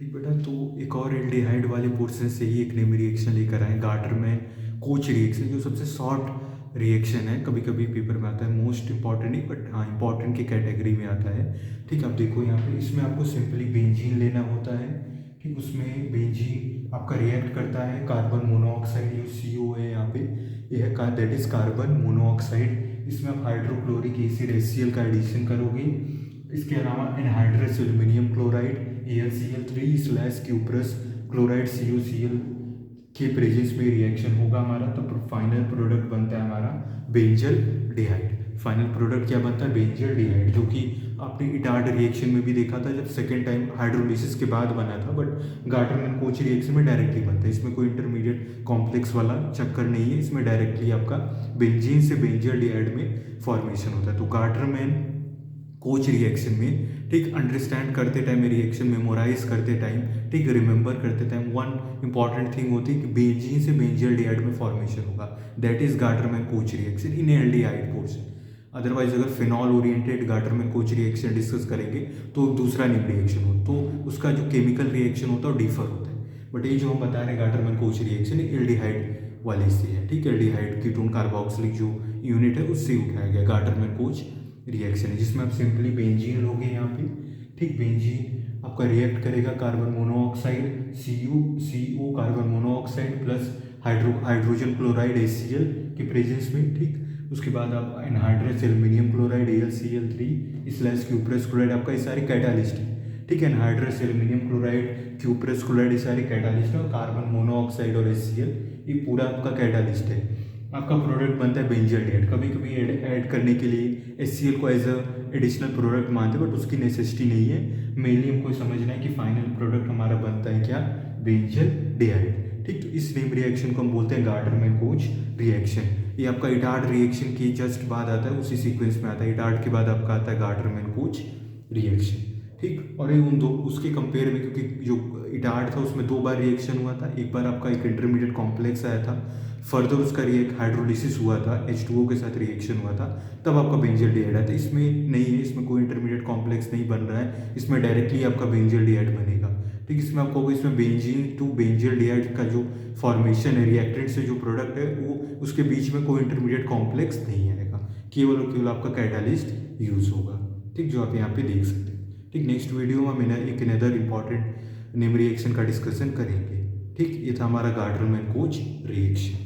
ठीक बेटा, तो एक और एल्डिहाइड वाले पोर्शन से ही एक नेम रिएक्शन लेकर आए गाटरमैन कोच रिएक्शन, जो सबसे शॉर्ट रिएक्शन है। कभी कभी पेपर में आता है, मोस्ट इंपॉर्टेंट नहीं बट हाँ इंपॉर्टेंट की कैटेगरी में आता है। ठीक, आप देखो यहाँ पे इसमें आपको सिंपली बेंजीन लेना होता है। ठीक, उसमें बेंजीन आपका रिएक्ट करता है कार्बन मोनोऑक्साइड, जो CO है यहाँ पे, यह है दैट इज कार्बन मोनोऑक्साइड। इसमें आप हाइड्रोक्लोरिक एसिड HCl का एडिशन करोगे। इसके अलावा anhydrous aluminium chloride AlCl3 slash cuprous chloride CuCl के प्रेजेंस में रिएक्शन होगा हमारा, तो फाइनल प्रोडक्ट बनता है हमारा बेंजल डिहाइड। फाइनल प्रोडक्ट क्या बनता है? बेंजल डिहाइड, जो कि आपने इटार्ड रिएक्शन में भी देखा था जब सेकेंड टाइम हाइड्रोलिसिस के बाद बना था, बट गाटरमैन कोच रिएक्शन में डायरेक्टली बनता है। इसमें कोई इंटरमीडिएट कॉम्प्लेक्स वाला चक्कर नहीं है, इसमें डायरेक्टली आपका बेंजीन से बेंजल डिहाइड में फॉर्मेशन होता है। तो गाटरमैन कोच रिएक्शन में, ठीक, अंडरस्टैंड करते टाइम, रिएक्शन मेमोराइज करते टाइम, ठीक, रिमेंबर करते टाइम वन इंपॉर्टेंट थिंग होती है कि बेंजीन से बेंजियल डिहाइड में फॉर्मेशन होगा, that is Gattermann Koch reaction in aldehyde portion. Otherwise अगर phenol oriented Gattermann Koch reaction discuss करेंगे तो दूसरा नेम रिएक्शन हो, तो उसका जो केमिकल रिएक्शन होता है वो डिफर होता है। बट ये जो हम बता रहे हैं गाटरमैन कोच रिएक्शन एल्डिहाइड वाले से है। ठीक, एल्डिहाइड कीटोन कार्बोक्सिलिक जो यूनिट है उससे उठाया गया गाटरमैन कोच रिएक्शन है, जिसमें आप सिंपली बेंजीन लोगे यहाँ पे। ठीक, बेंजीन आपका रिएक्ट करेगा carbon monoxide CO carbon monoxide plus hydrogen chloride HCl के प्रेजेंस में। ठीक, उसके बाद आप anhydrous aluminium chloride AlCl3 slash cuprous chloride, आपका ये सारे कैटालिस्ट है। ठीक है, anhydrous aluminium chloride cuprous chloride ये सारे कैटालिस्ट है, और कार्बन मोनोऑक्साइड और HCl ये पूरा आपका कैटालिस्ट है। आपका प्रोडक्ट बनता है बेंजल डिहाइड। कभी कभी ऐड करने के लिए HCl को एज अ एडिशनल प्रोडक्ट मानते हैं, बट उसकी नेसेसिटी नहीं है। मेनली हमको समझना है कि फाइनल प्रोडक्ट हमारा बनता है क्या? बेंजल डिहाइड। ठीक, तो इस नेम रिएक्शन को हम बोलते हैं गाटरमैन कोच रिएक्शन। ये आपका इटार्ड रिएक्शन की जस्ट बाद आता है, उसी सीक्वेंस में आता है। इटार्ड के बाद आपका आता है गाटरमैन कोच रिएक्शन। ठीक, और ये उन दो उसके कंपेयर में, क्योंकि जो इटार्ड था उसमें 2 बार रिएक्शन हुआ था। एक बार आपका एक इंटरमीडिएट कॉम्प्लेक्स आया था, फर्दर उसका हाइड्रोलिसिस हुआ था, H2O के साथ रिएक्शन हुआ था, तब आपका बेंजल डिहाइड आया था। इसमें नहीं है, इसमें कोई इंटरमीडिएट कॉम्प्लेक्स नहीं बन रहा है, इसमें डायरेक्टली आपका बेंजल डिहाइड बनेगा। ठीक, इसमें आपको इसमें बेंजीन टू बेंजल डिहाइड का जो फॉर्मेशन है रिएक्टेंट से, जो प्रोडक्ट है वो उसके बीच में कोई इंटरमीडिएट कॉम्प्लेक्स नहीं आएगा, केवल और केवल आपका कैटालिस्ट यूज होगा। ठीक, जो आप यहाँ पे देख सकते हैं। ठीक, नेक्स्ट वीडियो में हम एक अनदर इंपॉर्टेंट नेम रिएक्शन का डिस्कशन करेंगे। ठीक, ये था हमारा गाटरमैन कोच रिएक्शन।